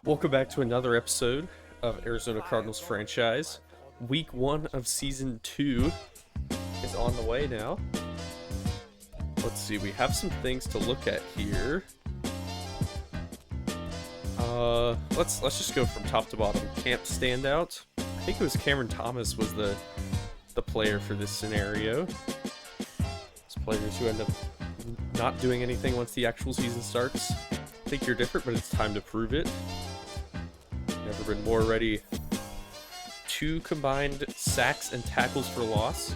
Welcome back to another episode of Arizona Cardinals franchise. Week 1 of Season 2 is on the way now. Let's see, we have some things to look at here. Let's just go from top to bottom. Camp standout. I think it was Cameron Thomas was the player for this scenario. It's players who end up not doing anything once the actual season starts. I think you're different, but it's time to prove it. Never been more ready. 2 combined sacks and tackles for loss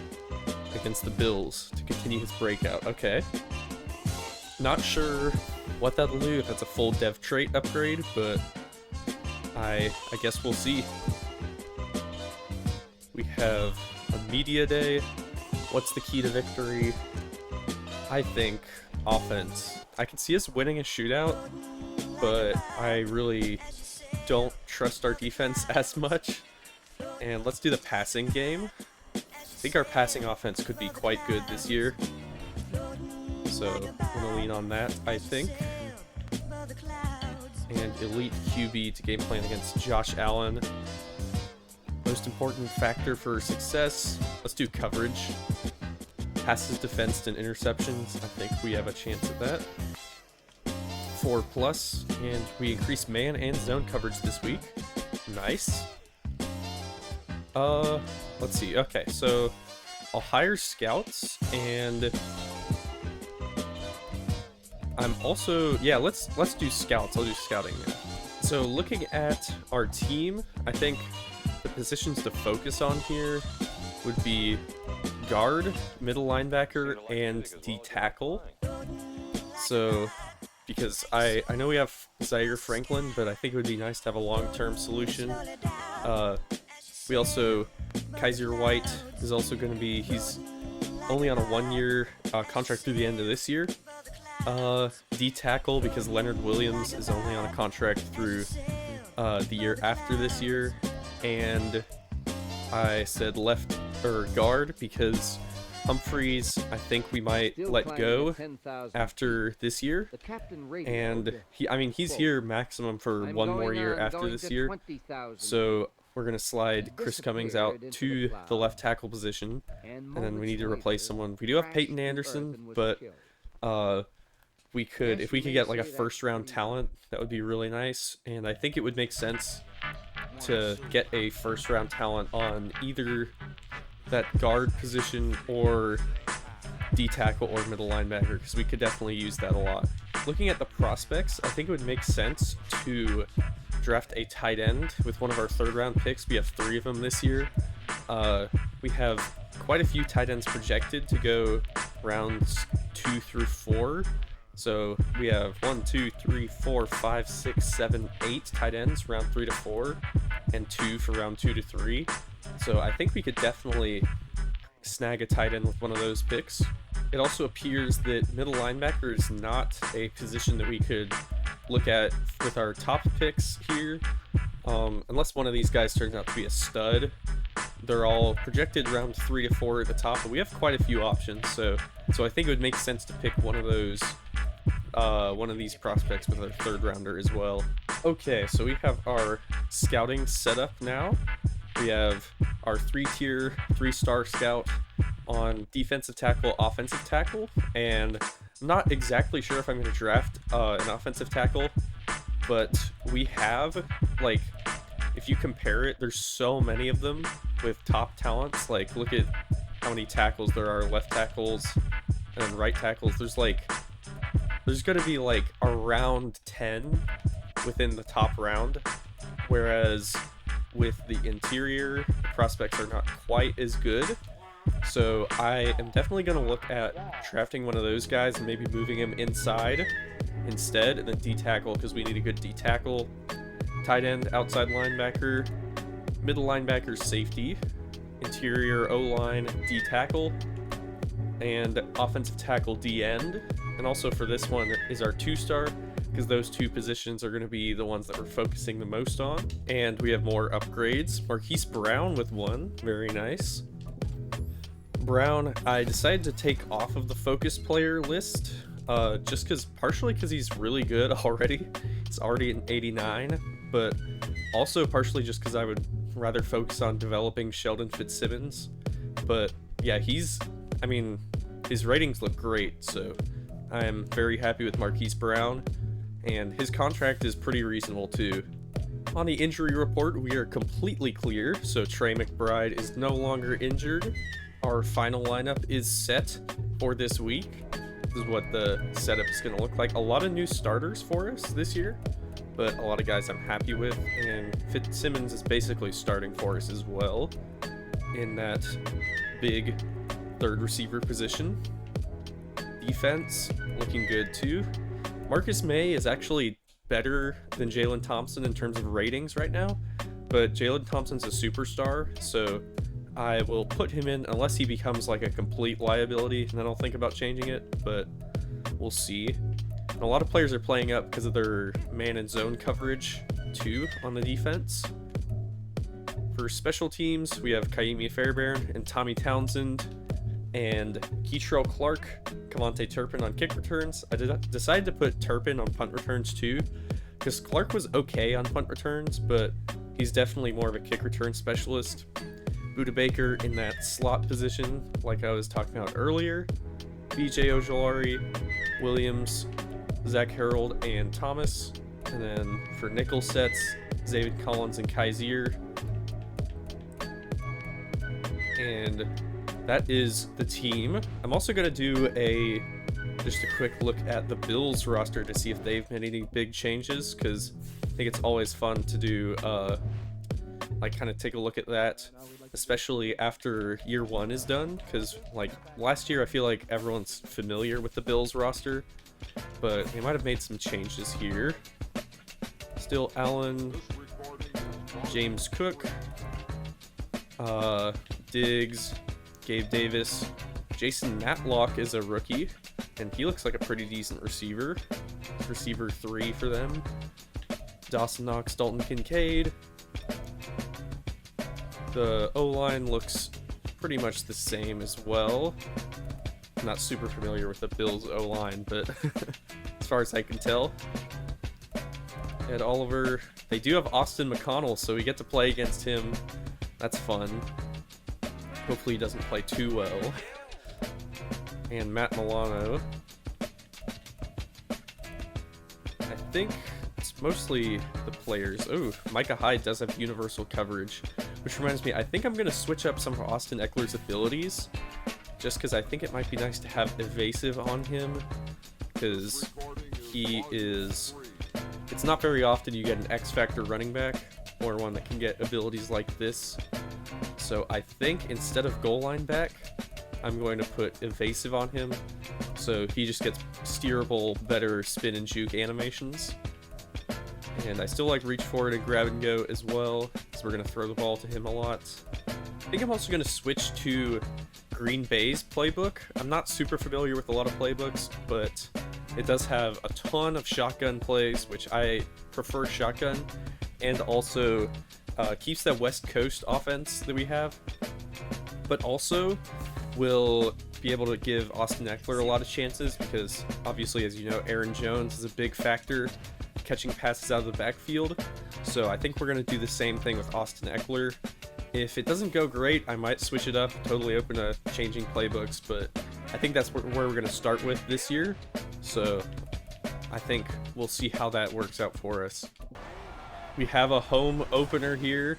against the Bills to continue his breakout. Okay. Not sure what that'll do, if that's a full dev trait upgrade, but I guess we'll see. We have a media day. What's the key to victory? I think offense. I can see us winning a shootout, but I really don't trust our defense as much. And let's do the passing game. I think our passing offense could be quite good this year, so I'm gonna lean on that, I think. And elite QB to game plan against Josh Allen. Most important factor for success, let's do coverage. Passes defensed and interceptions, I think we have a chance at that. 4+, and we increase man and zone coverage this week. Nice. Let's see. Okay, so I'll hire scouts, and I'm also, yeah, let's do scouts. I'll do scouting now. So looking at our team, I think the positions to focus on here would be guard, middle linebacker, and D tackle. So because I know we have Zaire Franklin, but I think it would be nice to have a long-term solution. We also, Kaiser White is also going to be, he's only on a 1-year contract through the end of this year. D tackle, because Leonard Williams is only on a contract through the year after this year. And I said left or guard because Humphreys, I think we might let go after this year, and he's here maximum for 1 more year after this year, so we're going to slide Chris Cummings out to the left tackle position, and then we need to replace someone. We do have Peyton Anderson, but we could, if we could get like a first-round talent, that would be really nice, and I think it would make sense to get a first-round talent on either that guard position or D tackle or middle linebacker, because we could definitely use that a lot. Looking at the prospects, I think it would make sense to draft a tight end with one of our 3rd-round picks. We have 3 of them this year. We have quite a few tight ends projected to go rounds 2 through 4. So we have 1, 2, 3, 4, 5, 6, 7, 8 tight ends round 3 to 4, and 2 for round 2 to 3. So I think we could definitely snag a tight end with one of those picks. It also appears that middle linebacker is not a position that we could look at with our top picks here, unless one of these guys turns out to be a stud. They're all projected round 3 to 4 at the top, but we have quite a few options, so I think it would make sense to pick one of those, one of these prospects with our 3rd rounder as well. Okay, so we have our scouting set up now. We have our 3-tier, 3-star scout on defensive tackle, offensive tackle, and I'm not exactly sure if I'm going to draft an offensive tackle, but we have, like, if you compare it, there's so many of them with top talents. Like, look at how many tackles there are, left tackles and right tackles. There's going to be like around 10 within the top round, whereas with the interior, the prospects are not quite as good. So I am definitely going to look at drafting one of those guys and maybe moving him inside instead, and then D tackle, because we need a good D tackle, tight end, outside linebacker, middle linebacker, safety, interior O-line, D tackle, and offensive tackle, D end. And also for this one is our 2-star, because those 2 positions are going to be the ones that we're focusing the most on. And we have more upgrades. Marquise Brown with 1, very nice. Brown, I decided to take off of the focus player list, just partially because he's really good already. It's already an 89. but also partially just because I would rather focus on developing Sheldon Fitzsimmons. But yeah, I mean, his ratings look great, so I am very happy with Marquise Brown, and his contract is pretty reasonable too. On the injury report, we are completely clear, so Trey McBride is no longer injured. Our final lineup is set for this week. This is what the setup is going to look like. A lot of new starters for us this year, but a lot of guys I'm happy with, and Fitzsimmons is basically starting for us as well in that big third receiver position. Defense looking good too. Marcus May is actually better than Jalen Thompson in terms of ratings right now, but Jalen Thompson's a superstar, so I will put him in unless he becomes like a complete liability, and then I'll think about changing it, but we'll see. And a lot of players are playing up because of their man and zone coverage too on the defense. For special teams, we have Kaimi Fairbairn and Tommy Townsend and Keitrell Clark, Cavante Turpin on kick returns. I decided to put Turpin on punt returns too, because Clark was okay on punt returns, but he's definitely more of a kick return specialist. Buda Baker in that slot position, like I was talking about earlier. BJ Ojolari, Williams, Zach Harold, and Thomas. And then for nickel sets, David Collins and Kaiser. And that is the team. I'm also going to do just a quick look at the Bills roster to see if they've made any big changes, because I think it's always fun to do, like, kind of take a look at that, especially after year one is done, because, like, last year I feel like everyone's familiar with the Bills roster, but they might have made some changes here. Still Allen, James Cook, Diggs, Gabe Davis. Jason Matlock is a rookie, and he looks like a pretty decent receiver. Receiver 3 for them. Dawson Knox, Dalton Kincaid. The O-line looks pretty much the same as well. I'm not super familiar with the Bills O-line, but as far as I can tell. Ed Oliver. They do have Austin McConnell, so we get to play against him. That's fun. Hopefully he doesn't play too well. And Matt Milano. I think it's mostly the players. Oh, Micah Hyde does have universal coverage, which reminds me, I think I'm going to switch up some of Austin Eckler's abilities, just because I think it might be nice to have evasive on him, because it's not very often you get an X-Factor running back, or one that can get abilities like this. So I think instead of goal line back, I'm going to put evasive on him, so he just gets steerable, better spin and juke animations. And I still like reach forward and grab and go as well, because we're going to throw the ball to him a lot. I think I'm also going to switch to Green Bay's playbook. I'm not super familiar with a lot of playbooks, but it does have a ton of shotgun plays, which I prefer shotgun, and also keeps that West Coast offense that we have, but also will be able to give Austin Eckler a lot of chances, because obviously, as you know, Aaron Jones is a big factor catching passes out of the backfield. So I think we're going to do the same thing with Austin Eckler. If it doesn't go great, I might switch it up, totally open to changing playbooks, but I think that's where we're going to start with this year. So I think we'll see how that works out for us. We have a home opener here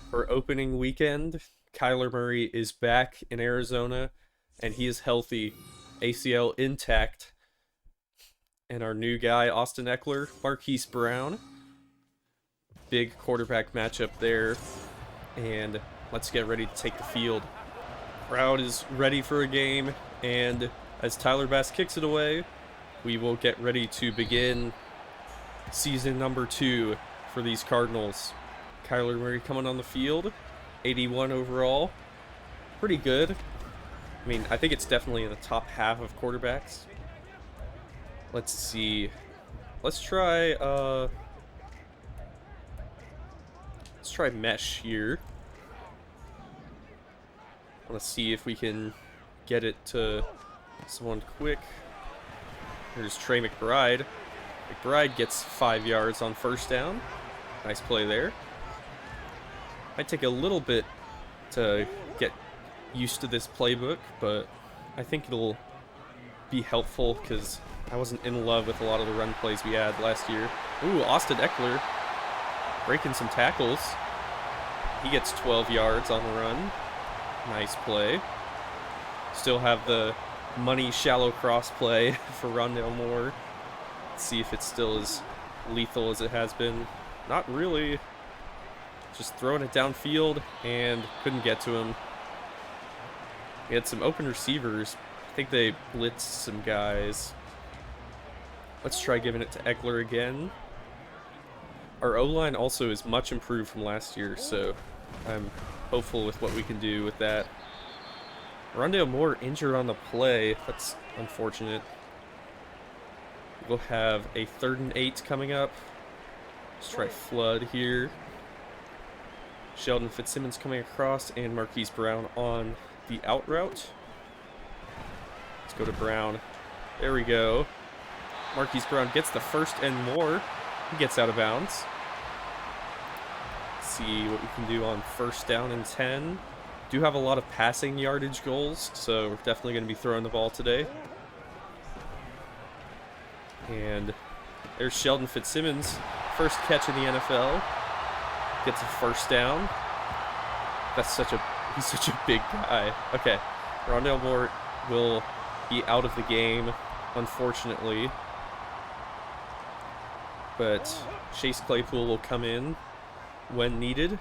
for opening weekend. Kyler Murray is back in Arizona, and he is healthy, ACL intact. And our new guy, Austin Eckler, Marquise Brown. Big quarterback matchup there. And let's get ready to take the field. Crowd is ready for a game, and as Tyler Bass kicks it away, we will get ready to begin season number 2 for these Cardinals. Kyler Murray coming on the field, 81 overall. Pretty good. I mean, I think it's definitely in the top half of quarterbacks. Let's see. Let's try mesh here. Let's see if we can get it to someone quick. Here's Trey McBride. McBride gets 5 yards on first down. Nice play there. Might take a little bit to get used to this playbook, but I think it'll be helpful because I wasn't in love with a lot of the run plays we had last year. Ooh, Austin Eckler breaking some tackles. He gets 12 yards on the run. Nice play. Still have the money shallow cross play for Rondale Moore. Let's see if it's still as lethal as it has been. Not really. Just throwing it downfield and couldn't get to him. We had some open receivers. I think they blitzed some guys. Let's try giving it to Eckler again. Our O-line also is much improved from last year, so I'm hopeful with what we can do with that. Rondale Moore injured on the play. That's unfortunate. We'll have a 3rd and 8 coming up. Let's try flood here. Sheldon Fitzsimmons coming across and Marquise Brown on the out route. Let's go to Brown. There we go. Marquise Brown gets the first and more. He gets out of bounds. Let's see what we can do on 1st down and 10. Do have a lot of passing yardage goals, so we're definitely going to be throwing the ball today. And there's Sheldon Fitzsimmons, first catch in the NFL. Gets a 1st down. He's such a big guy. Okay, Rondale Moore will be out of the game, unfortunately. But Chase Claypool will come in when needed,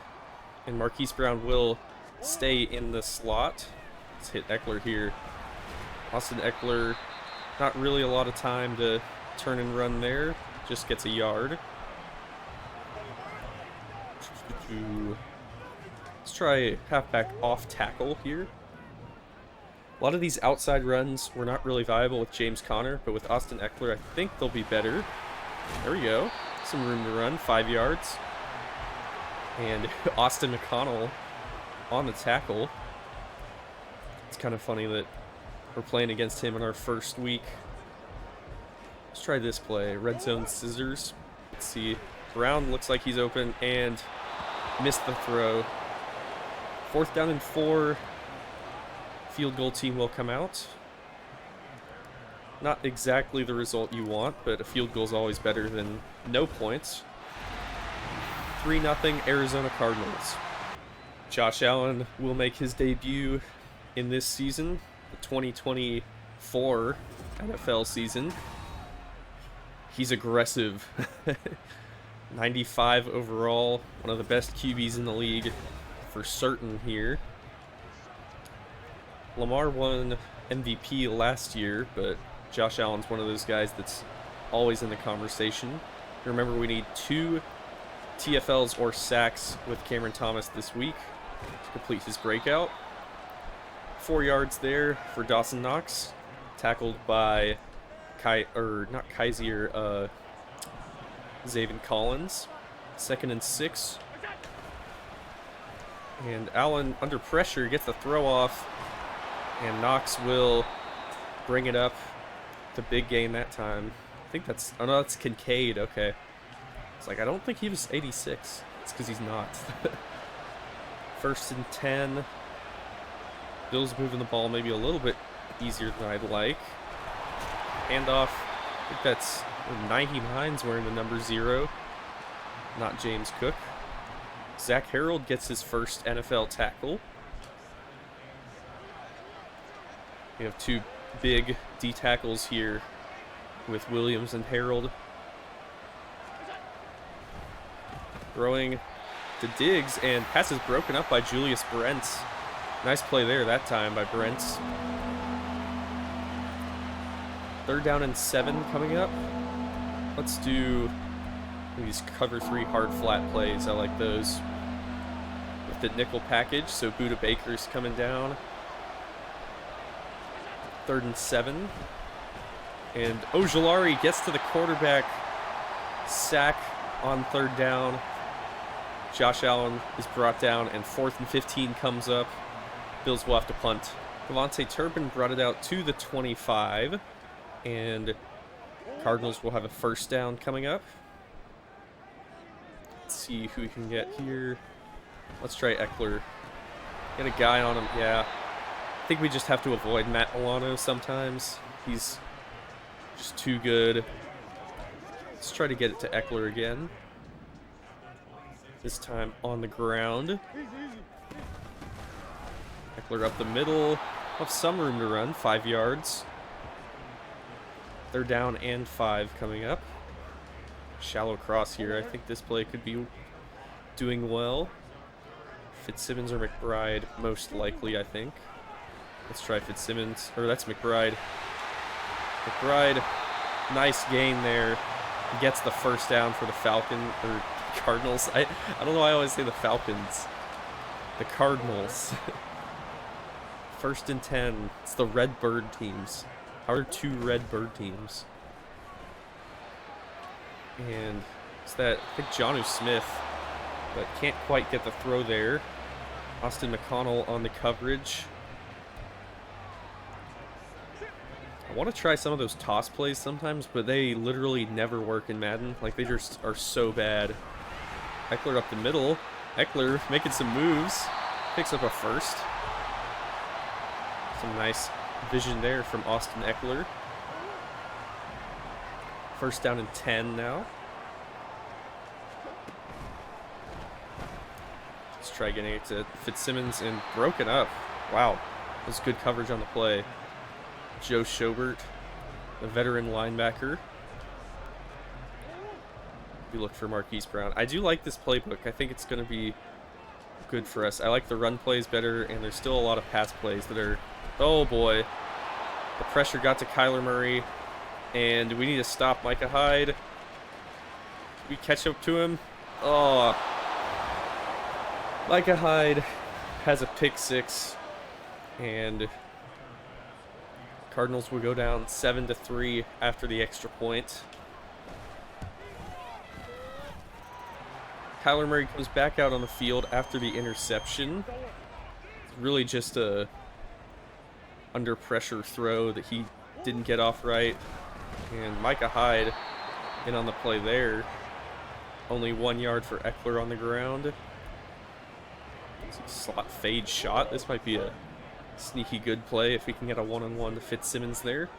and Marquise Brown will stay in the slot. Let's hit Eckler here. Austin Eckler, not really a lot of time to turn and run there. Just gets a yard. Let's try halfback off tackle here. A lot of these outside runs were not really viable with James Conner, but with Austin Eckler, I think they'll be better. There we go. Some room to run, 5 yards. And Austin McConnell on the tackle. It's kind of funny that we're playing against him in our first week. Let's try this play. Red zone scissors. Let's see. Brown looks like he's open and missed the throw. 4th down and 4. Field goal team will come out. Not exactly the result you want, but a field goal is always better than no points. 3-0 Arizona Cardinals. Josh Allen will make his debut in this season, the 2024 NFL season. He's aggressive. 95 overall, one of the best QBs in the league for certain here. Lamar won MVP last year, but Josh Allen's one of those guys that's always in the conversation. Remember, we need 2 TFLs or sacks with Cameron Thomas this week to complete his breakout. 4 yards there for Dawson Knox, tackled by Zaven Collins. 2nd and 6. And Allen, under pressure, gets the throw off, and Knox will bring it up. The big gain that time. I think that's, oh no, that's Kincaid, okay. It's like, I don't think he was 86. It's because he's not. 1st and 10. Bills moving the ball maybe a little bit easier than I'd like. Handoff. I think that's 99's wearing the number 0. Not James Cook. Zach Harold gets his first NFL tackle. We have 2 big D tackles here with Williams and Harold. Throwing to Diggs, and pass is broken up by Julius Brents. Nice play there that time by Brents. 3rd down and 7 coming up. Let's do these cover 3 hard flat plays. I like those. With the nickel package, so Buda Baker's coming down. 3rd and 7. And Ojulari gets to the quarterback. Sack on 3rd down. Josh Allen is brought down, and 4th and 15 comes up. Bills will have to punt. Devontae Turpin brought it out to the 25. And Cardinals will have a 1st down coming up. Let's see who we can get here. Let's try Eckler. Get a guy on him. Yeah. I think we just have to avoid Matt Milano sometimes. He's just too good. Let's try to get it to Eckler again. This time on the ground. Eckler up the middle. Have some room to run. 5 yards. They're down and 5 coming up. Shallow cross here. I think this play could be doing well. Fitzsimmons or McBride, most likely, I think. Let's try Fitzsimmons. Or that's McBride. McBride, nice gain there. He gets the first down for the or Cardinals. I don't know why I always say the Falcons. The Cardinals. 1st and 10. It's the Red Bird teams. How are 2 Red Bird teams? And it's that, I think, Jonnu Smith, but can't quite get the throw there. Austin McConnell on the coverage. I want to try some of those toss plays sometimes, but they literally never work in Madden. Like, they just are so bad. Eckler up the middle. Eckler making some moves. Picks up a first. Some nice vision there from Austin Eckler. 1st down and 10 now. Let's try getting it to Fitzsimmons and broken up. Wow, that was good coverage on the play. Joe Schobert, the veteran linebacker. We look for Marquise Brown. I do like this playbook. I think it's going to be good for us. I like the run plays better, and there's still a lot of pass plays that are... Oh, boy. The pressure got to Kyler Murray, and we need to stop Micah Hyde. Did we catch up to him? Oh. Micah Hyde has a pick 6, and Cardinals will go down 7-3 after the extra point. Kyler Murray comes back out on the field after the interception. It's really just a under pressure throw that he didn't get off right. And Micah Hyde in on the play there. Only 1 yard for Eckler on the ground. Slot fade shot. This might be a sneaky good play if we can get a one-on-one to Fitzsimmons there.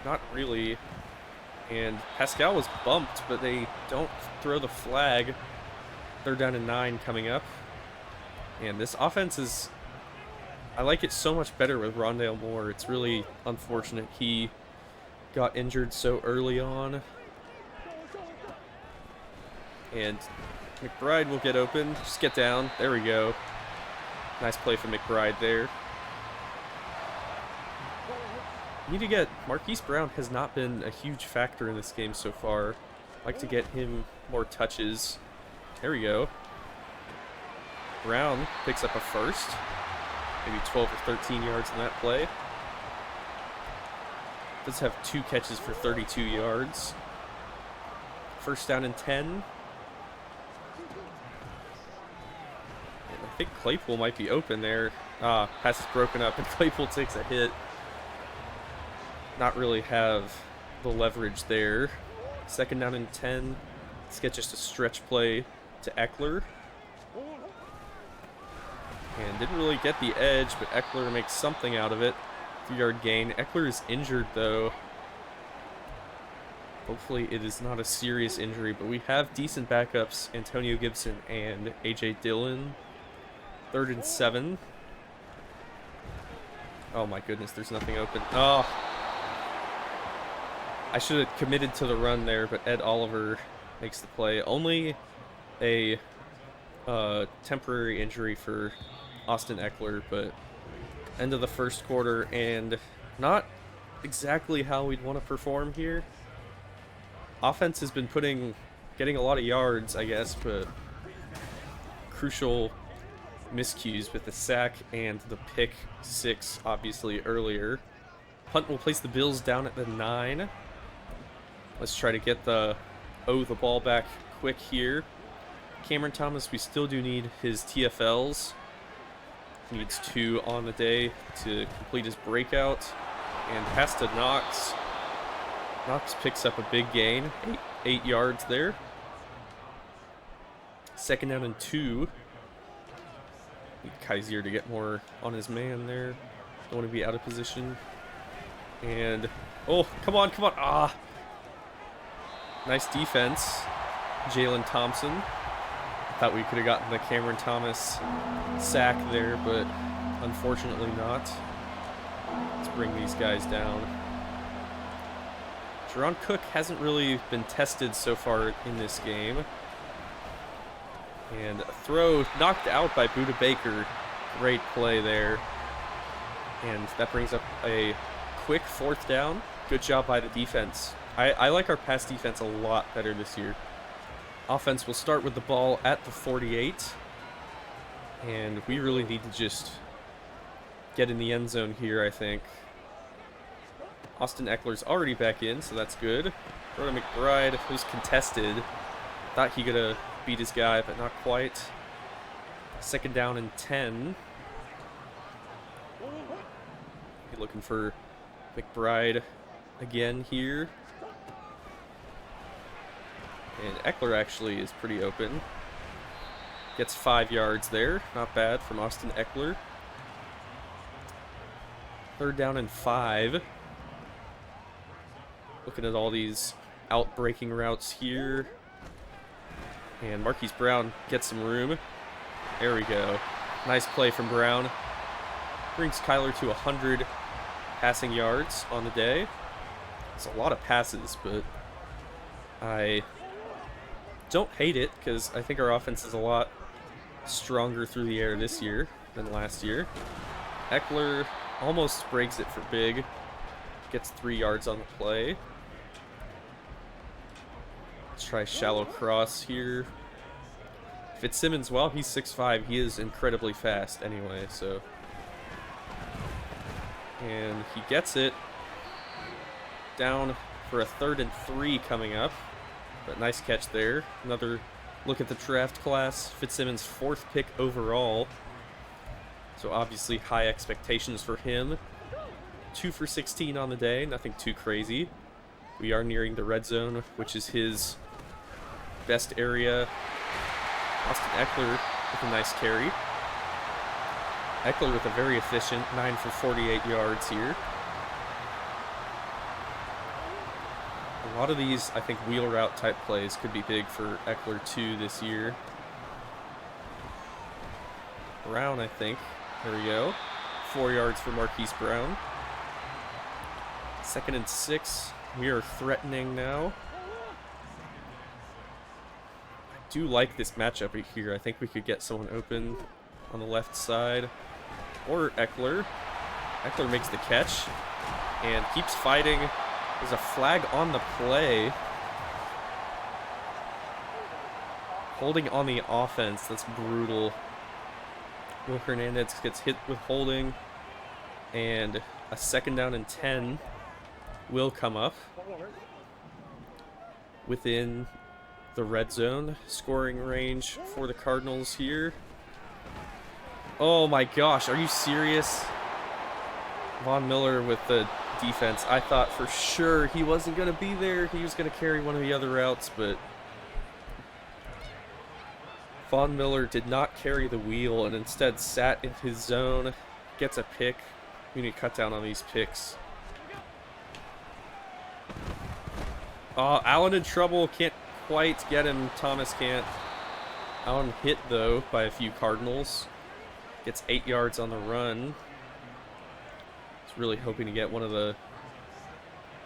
Not really. And Pascal was bumped, but they don't throw the flag. They're down to 9 coming up. And this offense is... I like it so much better with Rondale Moore. It's really unfortunate he got injured so early on. And McBride will get open. Just get down. There we go. Nice play from McBride there. Need to get... Marquise Brown has not been a huge factor in this game so far. I'd like to get him more touches. There we go. Brown picks up a first. Maybe 12 or 13 yards in that play. Does have 2 catches for 32 yards. 1st down and 10. And I think Claypool might be open there. Pass is broken up and Claypool takes a hit. Not really have the leverage there. 2nd down and 10. Let's get just a stretch play to Eckler. And didn't really get the edge, but Eckler makes something out of it. 3-yard gain. Eckler is injured, though. Hopefully it is not a serious injury, but we have decent backups. Antonio Gibson and A.J. Dillon. 3rd and 7. Oh my goodness, there's nothing open. Oh. I should have committed to the run there, but Ed Oliver makes the play. Only a temporary injury for Austin Eckler, but end of the first quarter, and not exactly how we'd want to perform here. Offense has been getting a lot of yards, I guess, but crucial miscues with the sack and the pick 6, obviously, earlier. Punt will place the Bills down at the 9. Let's try to get the ball back quick here. Cameron Thomas, we still do need his TFLs. Needs 2 on the day to complete his breakout. And pass to Knox. Knox picks up a big gain. 8 yards there. Second down and 2. Need Kaiser to get more on his man there. Don't want to be out of position. And, oh, come on, come on. Ah. Nice defense. Jalen Thompson. Thought we could have gotten the Cameron Thomas sack there, but unfortunately not. Let's bring these guys down. Jerron Cook hasn't really been tested so far in this game. And a throw knocked out by Buda Baker. Great play there. And that brings up a quick 4th down. Good job by the defense. I like our pass defense a lot better this year. Offense will start with the ball at the 48. And we really need to just get in the end zone here, I think. Austin Eckler's already back in, so that's good. Throw to McBride, who's contested. Thought he could have beat his guy, but not quite. Second down and 10. Be looking for McBride again here. And Eckler actually is pretty open. Gets 5 yards there. Not bad from Austin Eckler. Third down and 5. Looking at all these out-breaking routes here. And Marquise Brown gets some room. There we go. Nice play from Brown. Brings Kyler to 100 passing yards on the day. It's a lot of passes, but I don't hate it because I think our offense is a lot stronger through the air this year than last year. Eckler almost breaks it for big. Gets 3 yards on the play. Let's try shallow cross here. Fitzsimmons, well, he's 6'5", he is incredibly fast anyway, so. And he gets it. Down for a 3rd and 3 coming up. But nice catch there. Another look at the draft class. Fitzsimmons 4th pick overall. So obviously high expectations for him. 2 for 16 on the day, nothing too crazy. We are nearing the red zone, which is his best area. Austin Eckler with a nice carry. Eckler with a very efficient 9 for 48 yards here. A lot of these, I think, wheel route type plays could be big for Eckler too this year. Brown, I think. There we go. 4 yards for Marquise Brown. 2nd and 6. We are threatening now. I do like this matchup right here. I think we could get someone open on the left side. Or Eckler. Eckler makes the catch and keeps fighting. There's a flag on the play. Holding on the offense. That's brutal. Will Hernandez gets hit with holding. And a 2nd down and 10 will come up. Within the red zone. Scoring range for the Cardinals here. Oh my gosh, are you serious? Von Miller with the defense. I thought for sure he wasn't going to be there. He was going to carry one of the other routes, but Von Miller did not carry the wheel and instead sat in his zone. Gets a pick. We need to cut down on these picks. Allen in trouble. Can't quite get him. Thomas can't. Allen hit, though, by a few Cardinals. Gets 8 yards on the run. He's really hoping to get one of the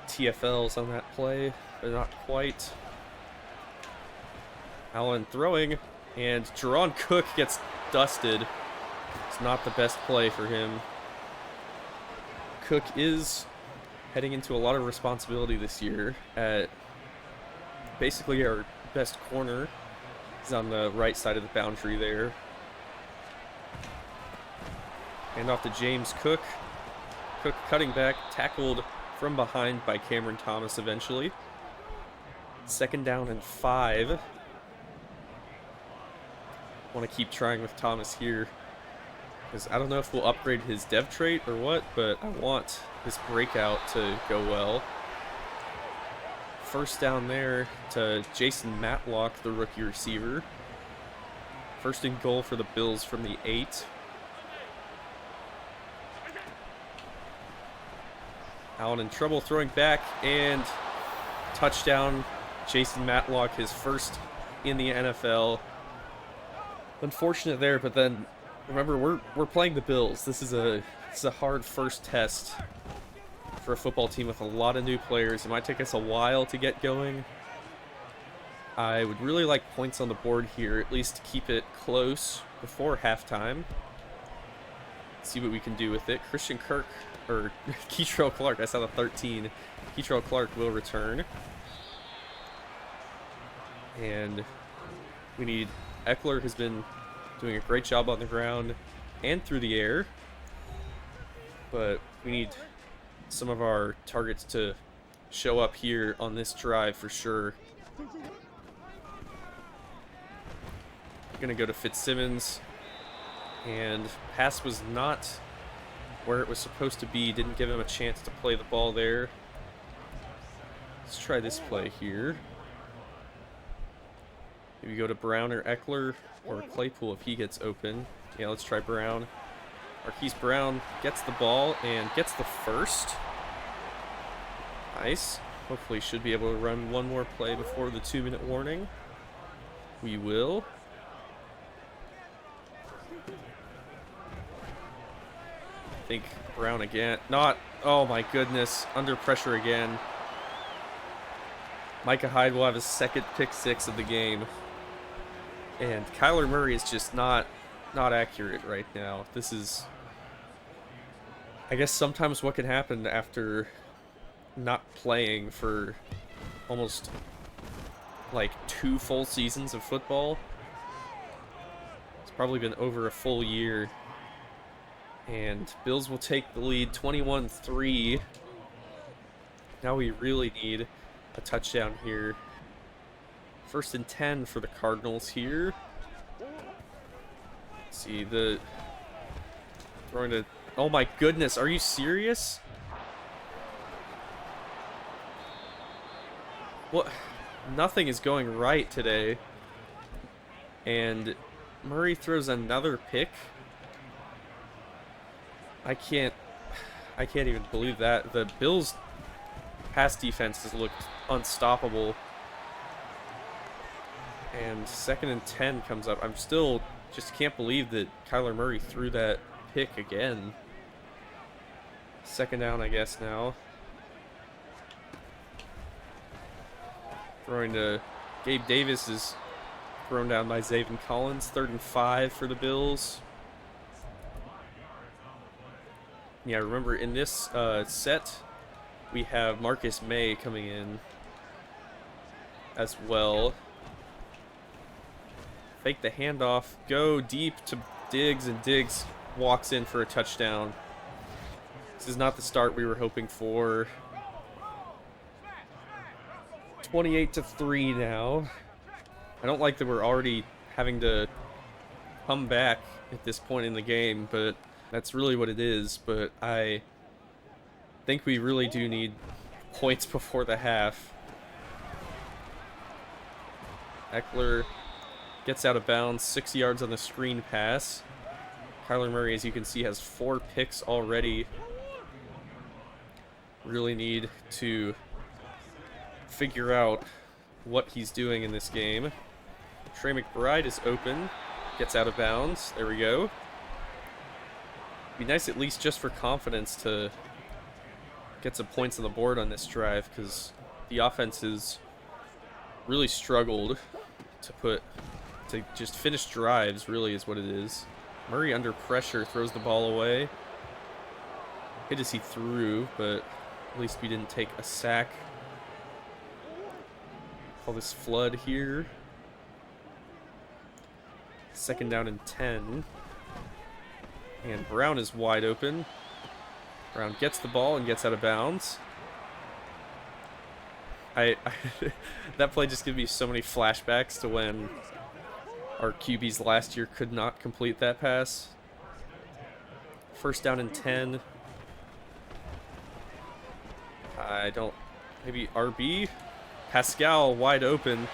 TFLs on that play, but not quite. Allen throwing, and Jerron Cook gets dusted. It's not the best play for him. Cook is heading into a lot of responsibility this year at basically our best corner. He's on the right side of the boundary there. Hand off to James Cook. Cook cutting back, tackled from behind by Cameron Thomas eventually. 2nd down and 5. Want to keep trying with Thomas here, because I don't know if we'll upgrade his dev trait or what, but I want his breakout to go well. first down there to Jason Matlock, the rookie receiver. First and goal for the Bills from the 8. Allen in trouble throwing back, and touchdown. Jason Matlock, his first in the NFL. Unfortunate there, but then remember we're playing the Bills. This is a hard first test for a football team with a lot of new players. It might take us a while to get going. I would really like points on the board here, at least to keep it close before halftime. See what we can do with it. Christian Kirk, or Keitrell Clark, I saw the 13. Keitrell Clark will return. And we need, Eckler has been doing a great job on the ground and through the air. But we need some of our targets to show up here on this drive for sure. Gonna go to Fitzsimmons, and pass was not where it was supposed to be. Didn't give him a chance to play the ball there. Let's try this play here. Maybe go to Brown or Eckler or Claypool if he gets open. Yeah, let's try Brown. Marquise Brown gets the ball and gets the first. Nice. Hopefully should be able to run one more play before the 2-minute warning. We will. I think Brown again. Not. Oh my goodness. Under pressure again. Micah Hyde will have his second pick 6 of the game. And Kyler Murray is just not accurate right now. This is, I guess, sometimes what can happen after not playing for almost like 2 full seasons of football. It's probably been over a full year. And Bills will take the lead 21-3. Now we really need a touchdown here. First and 10 for the Cardinals here. Let's see, the throwing to, oh my goodness, are you serious? What? Nothing is going right today. And Murray throws another pick. I can't even believe that. The Bills' pass defense has looked unstoppable. And second and 10 comes up. I'm still just can't believe that Kyler Murray threw that pick again. Second down, I guess, now. Throwing to Gabe Davis is thrown down by Zaven Collins. 3rd and 5 for the Bills. Yeah, remember in this set, we have Marcus May coming in as well. Fake the handoff, go deep to Diggs, and Diggs walks in for a touchdown. This is not the start we were hoping for. 28-3 now. I don't like that we're already having to come back at this point in the game, but that's really what it is. But I think we really do need points before the half. Eckler gets out of bounds, 6 yards on the screen pass. Kyler Murray, as you can see, has 4 picks already. Really need to figure out what he's doing in this game. Trey McBride is open, gets out of bounds. There we go. Be nice at least just for confidence to get some points on the board on this drive, because the offense has really struggled to just finish drives, really is what it is. Murray under pressure throws the ball away. Hit as he threw, but at least we didn't take a sack. Call this flood here. Second down and 10. And Brown is wide open. Brown gets the ball and gets out of bounds. That play just gives me so many flashbacks to when our QBs last year could not complete that pass. First down and 10. Maybe RB? Pascal wide open,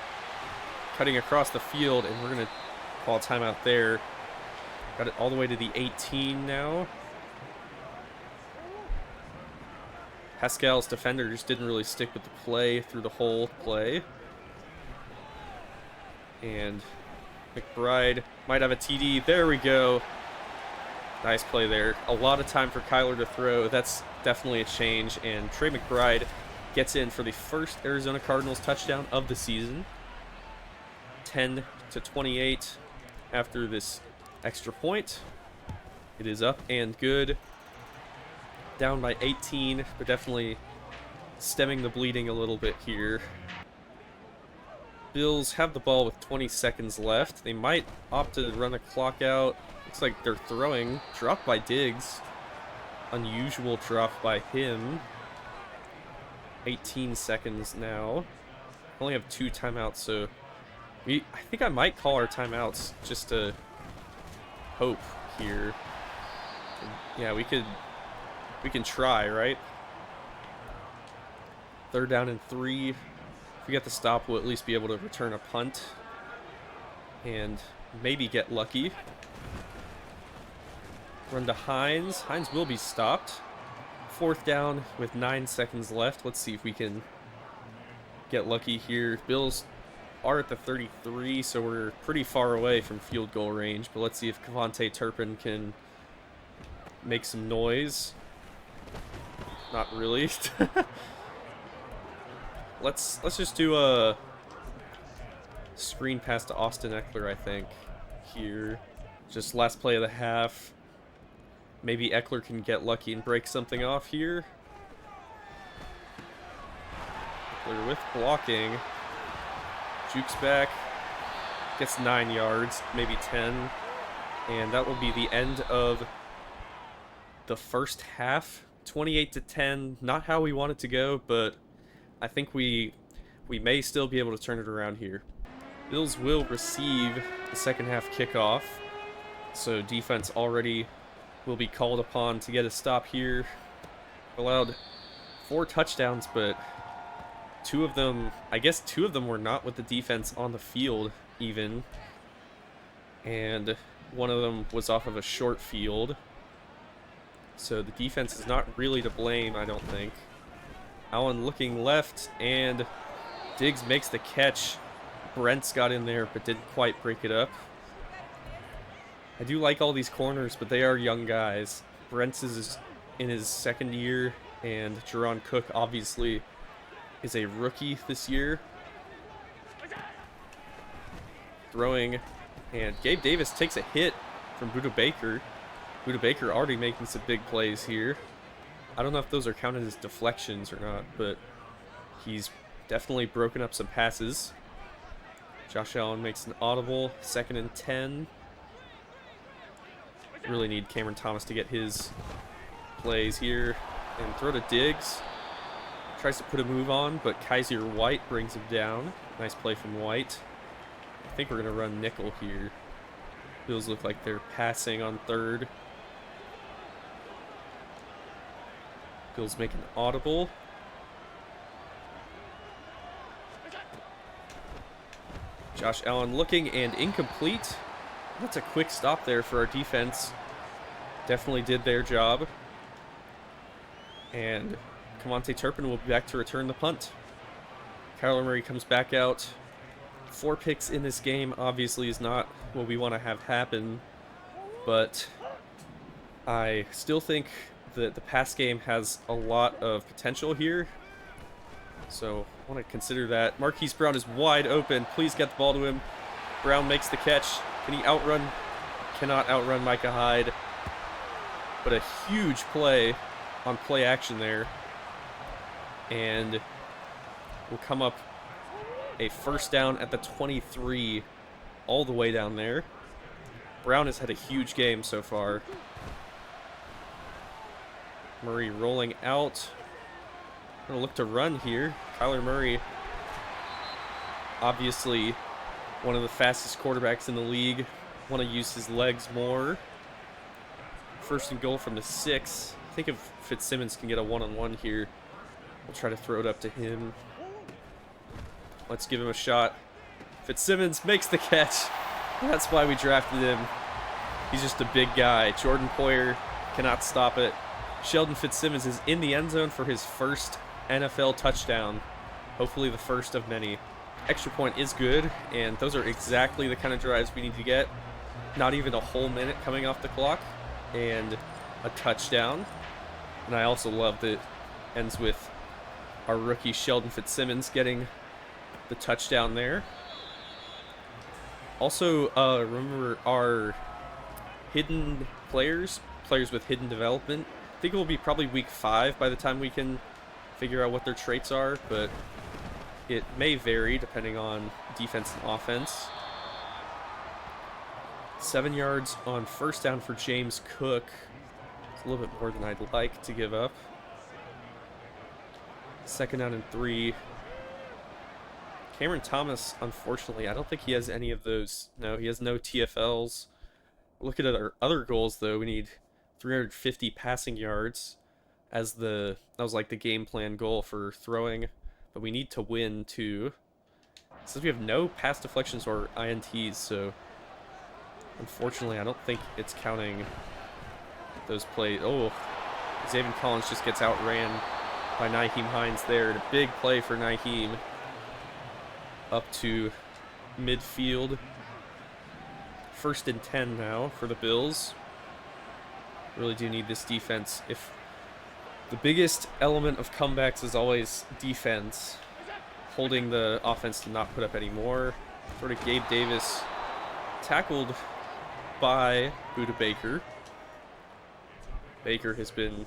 cutting across the field, and we're going to call a timeout there. Got it all the way to the 18 now. Pascal's defender just didn't really stick with the play through the whole play. And McBride might have a TD. There we go. Nice play there. A lot of time for Kyler to throw. That's definitely a change. And Trey McBride gets in for the first Arizona Cardinals touchdown of the season. 10-28 after this extra point. It is up and good. Down by 18, but definitely stemming the bleeding a little bit here. Bills have the ball with 20 seconds left. They might opt to run the clock out. Looks like they're throwing. Dropped by Diggs. Unusual drop by him. 18 seconds now. Only have 2 timeouts, so I think I might call our timeouts just to hope here. Yeah, we can try, right? 3rd down and 3. If we get the stop, we'll at least be able to return a punt and maybe get lucky. Run to Hines. Hines will be stopped. 4th down with 9 seconds left. Let's see if we can get lucky here. Bills are at the 33, so we're pretty far away from field goal range, but let's see if Cavante Turpin can make some noise. Not really. Let's just do a screen pass to Austin Eckler, I think, here. Just last play of the half. Maybe Eckler can get lucky and break something off here. Eckler with blocking. Jukes back. Gets 9 yards, maybe 10. And that will be the end of the first half. 28-10. Not how we want it to go, but I think we may still be able to turn it around here. Bills will receive the second half kickoff. So defense already will be called upon to get a stop here. Allowed 4 touchdowns, but 2 of them, I guess 2 of them were not with the defense on the field even. And one of them was off of a short field. So the defense is not really to blame, I don't think. Allen looking left, and Diggs makes the catch. Brent's got in there, but didn't quite break it up. I do like all these corners, but they are young guys. Brent's is in his 2nd year, and Jaron Cook obviously is a rookie this year. Throwing, and Gabe Davis takes a hit from Buda Baker. Buda Baker already making some big plays here. I don't know if those are counted as deflections or not, but he's definitely broken up some passes. Josh Allen makes an audible. 2nd and 10. Really need Cameron Thomas to get his plays here. And throw to Diggs. Tries to put a move on, but Kaiser White brings him down. Nice play from White. I think we're going to run nickel here. Bills look like they're passing on 3rd. Bills make an audible. Josh Allen looking and incomplete. That's a quick stop there for our defense. Definitely did their job. And Cavante Turpin will be back to return the punt. Kyler Murray comes back out. 4 picks in this game obviously is not what we want to have happen, but I still think that the pass game has a lot of potential here. So I want to consider that. Marquise Brown is wide open. Please get the ball to him. Brown makes the catch. Can he outrun? Cannot outrun Micah Hyde. But a huge play on play action there. And will come up a 1st down at the 23, all the way down there. Brown has had a huge game so far. Murray rolling out. Gonna look to run here. Kyler Murray, obviously one of the fastest quarterbacks in the league. Want to use his legs more. 1st and goal from the 6. I think if Fitzsimmons can get a one-on-one here, we'll try to throw it up to him. Let's give him a shot. Fitzsimmons makes the catch. That's why we drafted him. He's just a big guy. Jordan Poyer cannot stop it. Sheldon Fitzsimmons is in the end zone for his first NFL touchdown. Hopefully the first of many. Extra point is good, and those are exactly the kind of drives we need to get. Not even a whole minute coming off the clock, and a touchdown. And I also love that it ends with our rookie Sheldon Fitzsimmons getting the touchdown there. Also, remember our hidden players with hidden development. I think it will be probably week 5 by the time we can figure out what their traits are, but it may vary depending on defense and offense. 7 yards on first down for James Cook. It's a little bit more than I'd like to give up. 2nd down and 3. Cameron Thomas, unfortunately, I don't think he has any of those. No, he has no TFLs. Looking at our other goals, though, we need 350 passing yards as that was like the game plan goal for throwing, but we need to win too. Since we have no pass deflections or INTs, so unfortunately I don't think it's counting those plays. Oh, Zaven Collins just gets outran by Nyheim Hines there. A big play for Nyheim up to midfield. 1st and 10 now for the Bills. Really do need this defense. If the biggest element of comebacks is always defense, holding the offense to not put up any more. Sort of Gabe Davis tackled by Buda Baker. Baker has been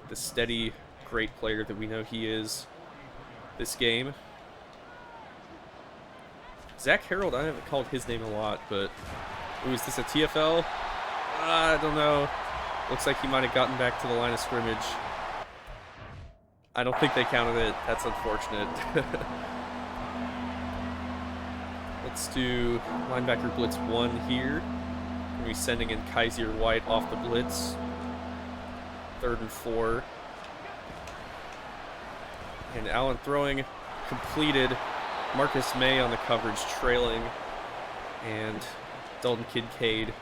the steady, great player that we know he is this game. Zach Harold, I haven't called his name a lot, but ooh, is this a TFL? I don't know. Looks like he might have gotten back to the line of scrimmage. I don't think they counted it. That's unfortunate. Let's do linebacker blitz 1 here. We're sending in Kaiser White off the blitz. 3rd and 4. And Allen throwing, completed. Marcus May on the coverage, trailing. And Dalton Kincaid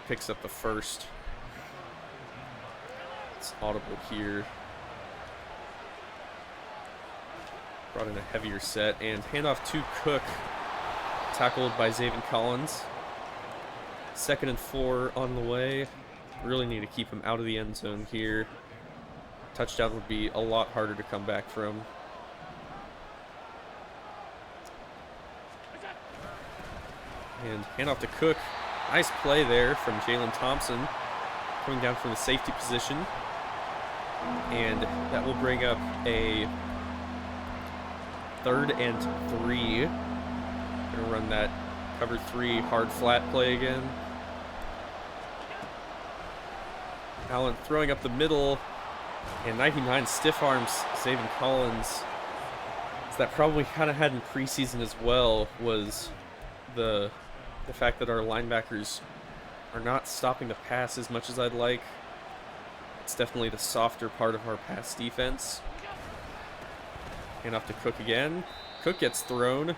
picks up the first. It's audible here. Brought in a heavier set, and handoff to Cook, tackled by Zaven Collins. 2nd and 4 on the way. Really need to keep him out of the end zone here. Touchdown would be a lot harder to come back from. And handoff to Cook. Nice play there from Jalen Thompson, coming down from the safety position. And that will bring up a 3rd and 3. Gonna run that cover 3 hard flat play again. Allen throwing up the middle, and 99 stiff arms Zaven Collins. So that probably kind of had in preseason as well was the fact that our linebackers are not stopping the pass as much as I'd like. It's definitely the softer part of our pass defense. Hand off to Cook again. Cook gets thrown.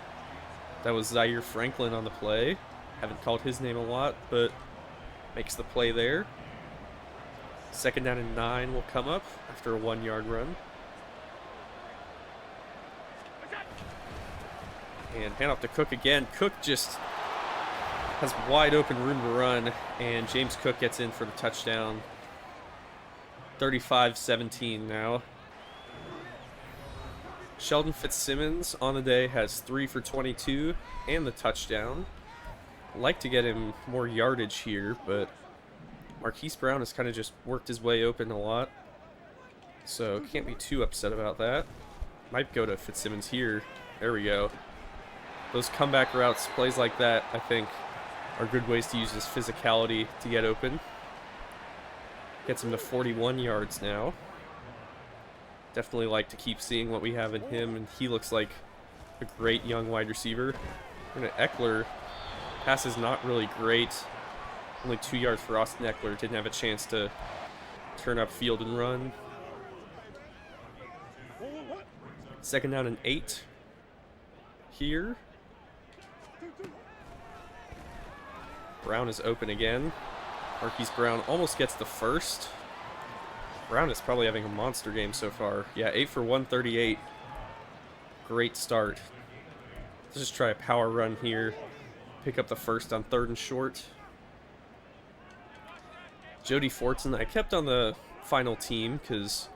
That was Zaire Franklin on the play. Haven't called his name a lot, but makes the play there. 2nd down and 9 will come up after a 1-yard run. And hand off to Cook again. Cook just has wide open room to run, and James Cook gets in for the touchdown. 35-17 now. Sheldon Fitzsimmons on the day has 3 for 22 and the touchdown. I'd like to get him more yardage here, but Marquise Brown has kind of just worked his way open a lot, so can't be too upset about that. Might go to Fitzsimmons here. There we go. Those comeback routes, plays like that, I think, are good ways to use his physicality to get open. Gets him to 41 yards now. Definitely like to keep seeing what we have in him, and he looks like a great young wide receiver. And Eckler, pass is not really great. Only 2 yards for Austin Eckler. Didn't have a chance to turn up field and run. 2nd down and 8. here. Brown is open again. Marquise Brown almost gets the first. Brown is probably having a monster game so far. Yeah, 8 for 138. Great start. Let's just try a power run here. Pick up the first on 3rd and short. Jody Fortson, I kept on the final team because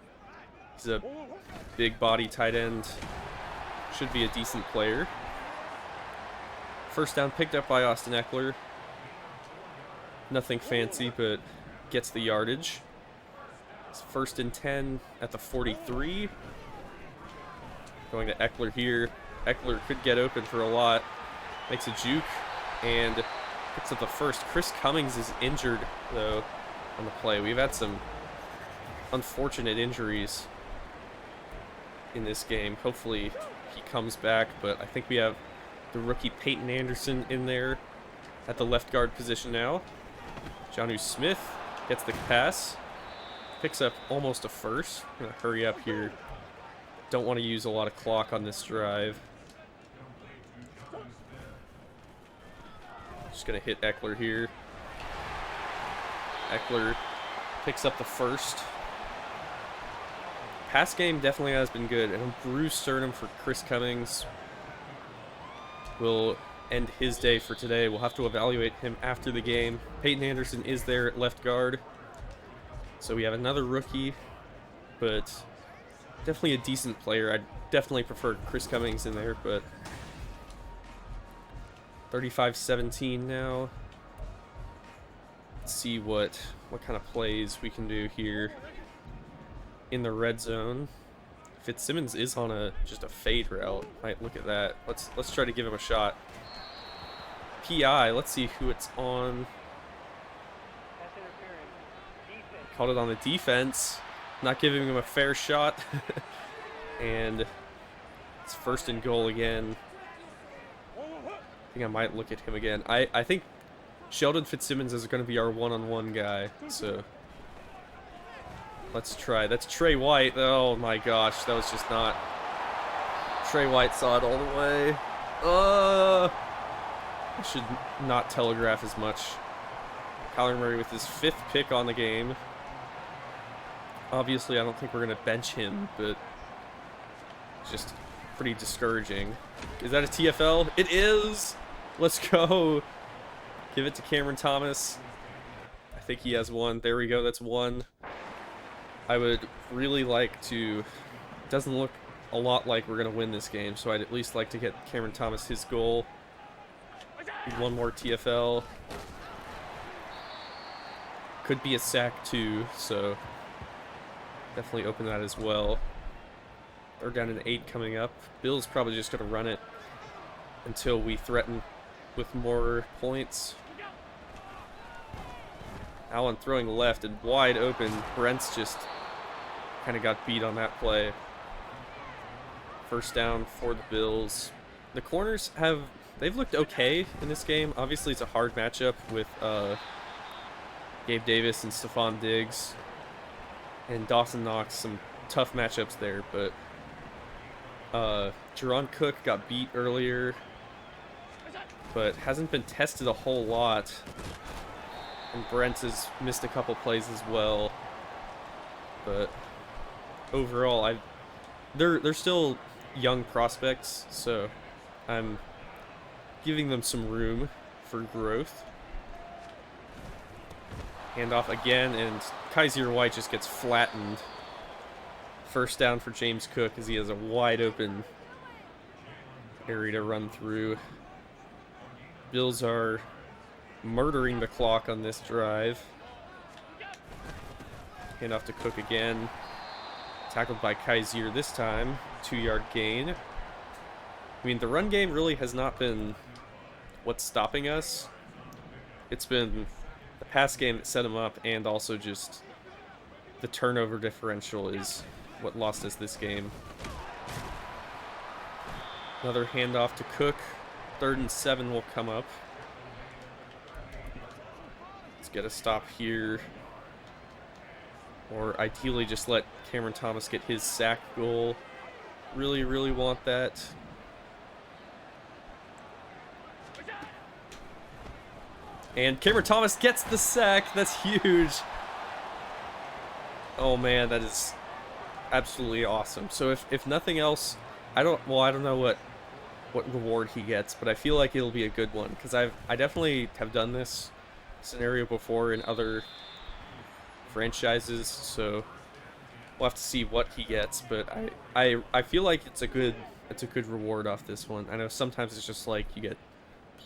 he's a big body tight end. Should be a decent player. First down picked up by Austin Eckler. Nothing fancy, but gets the yardage. It's 1st and 10 at the 43. Going to Eckler here. Eckler could get open for a lot. Makes a juke and picks up the first. Chris Cummings is injured, though, on the play. We've had some unfortunate injuries in this game. Hopefully he comes back, but I think we have the rookie Peyton Anderson in there at the left guard position now. Jonnu Smith gets the pass. Picks up almost a first. I'm going to hurry up here. Don't want to use a lot of clock on this drive. Just going to hit Eckler here. Eckler picks up the first. Pass game definitely has been good. And Bruce Sternum for Chris Cummings will end his day for today. We'll have to evaluate him after the game. Peyton Anderson is there at left guard. So we have another rookie, but definitely a decent player. I definitely prefer Chris Cummings in there, but 35-17 now. Let's see what kind of plays we can do here in the red zone. Fitzsimmons is on just a fade route. Might look at that. Let's try to give him a shot. PI, let's see who it's on. Called it on the defense. Not giving him a fair shot. And it's 1st and goal again. I think I might look at him again. I think Sheldon Fitzsimmons is going to be our one-on-one guy. So let's try. That's Trey White. Oh my gosh, that was just not. Trey White saw it all the way. I should not telegraph as much. Kyler Murray with his 5th pick on the game. Obviously, I don't think we're going to bench him, but it's just pretty discouraging. Is that a TFL? It is! Let's go! Give it to Cameron Thomas. I think he has one. There we go, that's one. I would really like to... Doesn't look a lot like we're going to win this game, so I'd at least like to get Cameron Thomas his goal. Need one more TFL. Could be a sack too, so definitely open that as well. 3rd down and 8 coming up. Bill's probably just going to run it until we threaten with more points. Allen throwing left and wide open. Brent's just kind of got beat on that play. 1st down for the Bills. The corners they've looked okay in this game. Obviously, it's a hard matchup with Gabe Davis and Stephon Diggs. And Dawson Knox, some tough matchups there, but Jerron Cook got beat earlier, but hasn't been tested a whole lot. And Brent has missed a couple plays as well. But overall, they're still young prospects, so I'm giving them some room for growth. Handoff again, and Kaiser White just gets flattened. 1st down for James Cook as he has a wide open area to run through. Bills are murdering the clock on this drive. Handoff to Cook again. Tackled by Kaiser this time. 2-yard gain. I mean, the run game really has not been what's stopping us. It's been the pass game that set him up, and also just the turnover differential is what lost us this game. Another handoff to Cook. 3rd and 7 will come up. Let's get a stop here. Or ideally just let Cameron Thomas get his sack goal. Really, really want that. And Cameron Thomas gets the sack. That's huge. Oh man, that is absolutely awesome. So if nothing else, I don't know what reward he gets, but I feel like it'll be a good one because I definitely have done this scenario before in other franchises, so we'll have to see what he gets, but I feel like it's a good reward off this one. I know sometimes it's just like you get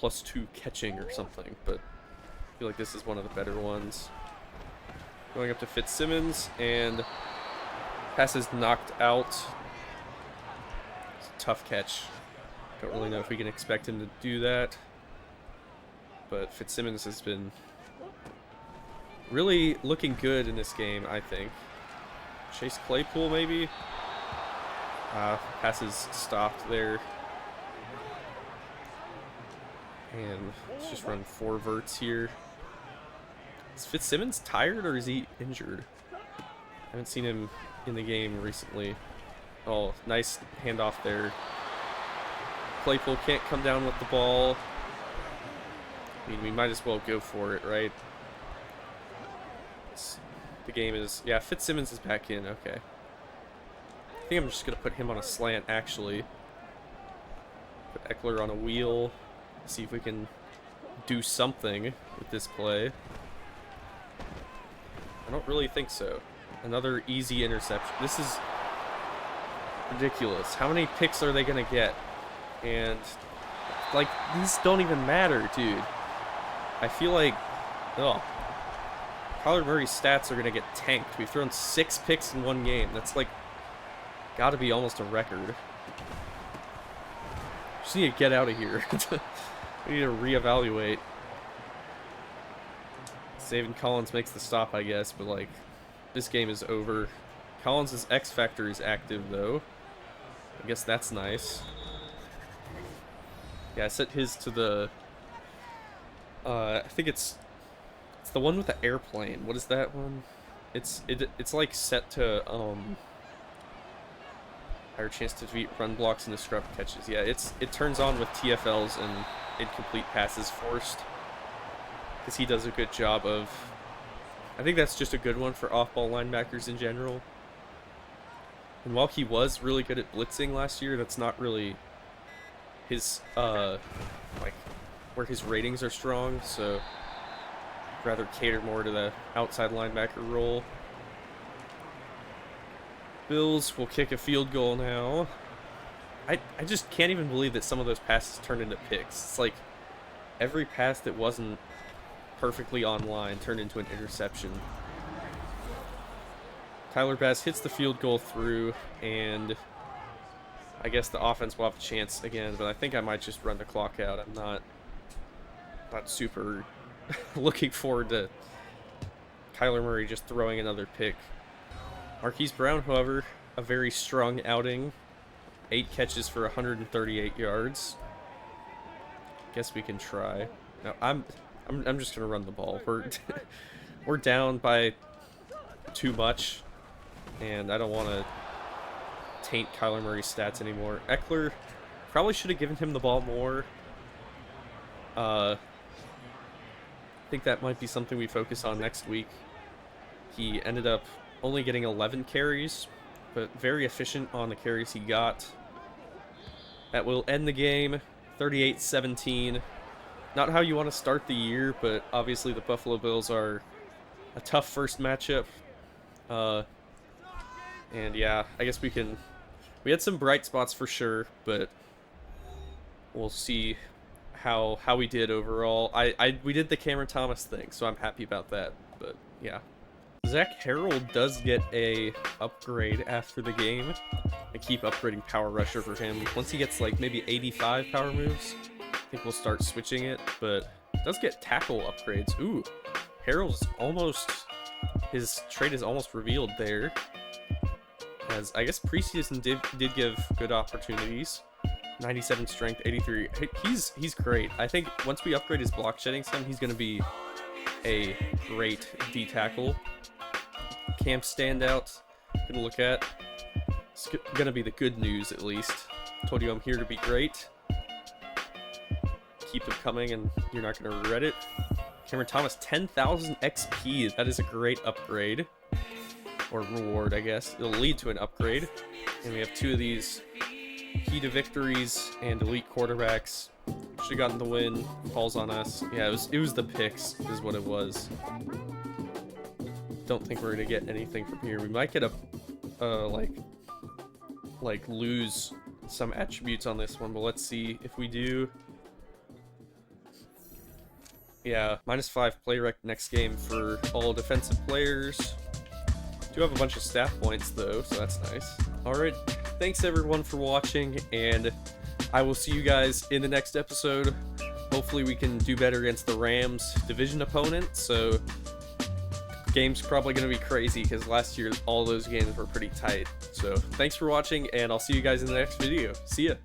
+2 catching or something, but I feel like this is one of the better ones. Going up to Fitzsimmons, and pass is knocked out. It's a tough catch. Don't really know if we can expect him to do that, but Fitzsimmons has been really looking good in this game, I think. Chase Claypool, maybe? Passes stopped there. And let's just run 4 verts here. Is Fitzsimmons tired or is he injured? I haven't seen him in the game recently. Oh, nice handoff there. Claypool can't come down with the ball. I mean, we might as well go for it, right? The game is... Yeah, Fitzsimmons is back in. Okay. I think I'm just going to put him on a slant, actually. Put Eckler on a wheel. See if we can do something with this play. I don't really think so. Another easy interception. This is ridiculous. How many picks are they going to get? And, like, these don't even matter, dude. I feel like... Oh. Kyler Murray's stats are going to get tanked. We've thrown 6 picks in one game. That's, like, got to be almost a record. Just need to get out of here. We need to reevaluate. Zaven Collins makes the stop, I guess, but, like, this game is over. Collins' X Factor is active, though. I guess that's nice. Yeah, I set his to the... I think it's the one with the airplane. What is that one? It's like set to higher chance to defeat run blocks and disrupt catches. Yeah, it turns on with TFLs and incomplete passes forced, because he does a good job of... I think that's just a good one for off-ball linebackers in general. And while he was really good at blitzing last year, that's not really his like where his ratings are strong, so I'd rather cater more to the outside linebacker role. Bills will kick a field goal now. I just can't even believe that some of those passes turned into picks. It's like every pass that wasn't perfectly on line turned into an interception. Tyler Bass hits the field goal through, and I guess the offense will have a chance again, but I think I might just run the clock out. I'm not super looking forward to Kyler Murray just throwing another pick. Marquise Brown, however, a very strong outing. 8 catches for 138 yards. Guess we can try. No, I'm just gonna run the ball. We're down by too much, and I don't want to taint Kyler Murray's stats anymore. Eckler, probably should have given him the ball more. I think that might be something we focus on next week. He ended up only getting 11 carries, but very efficient on the carries he got. That will end the game, 38-17. Not how you want to start the year, but obviously the Buffalo Bills are a tough first matchup. And yeah, I guess we had some bright spots for sure, but we'll see how we did overall. We did the Cameron Thomas thing, so I'm happy about that, but yeah. Zach Harrell does get a upgrade after the game. I keep upgrading Power Rusher for him. Once he gets like maybe 85 power moves, I think we'll start switching it, but does get tackle upgrades. Ooh, Harrell's almost... His trait is almost revealed there. As I guess preseason did give good opportunities. 97 strength, 83. He's great. I think once we upgrade his block shedding stem, he's going to be a great D tackle. Camp standout. Gonna look at. It's gonna be the good news at least. Told you I'm here to be great. Keep them coming, and you're not gonna regret it. Cameron Thomas, 10,000 XP. That is a great upgrade. Or reward, I guess. It'll lead to an upgrade. And we have 2 of these key to victories and elite quarterbacks. Should have gotten the win. Falls on us. Yeah, it was the picks is what it was. Don't think we're gonna get anything from here. We might get a like lose some attributes on this one, but let's see if we do. Yeah, -5 play rec next game for all defensive players. Do have a bunch of staff points though, so that's nice. Alright, thanks everyone for watching, and I will see you guys in the next episode. Hopefully we can do better against the Rams division opponent, so the game's probably going to be crazy because last year all those games were pretty tight. So thanks for watching, and I'll see you guys in the next video. See ya!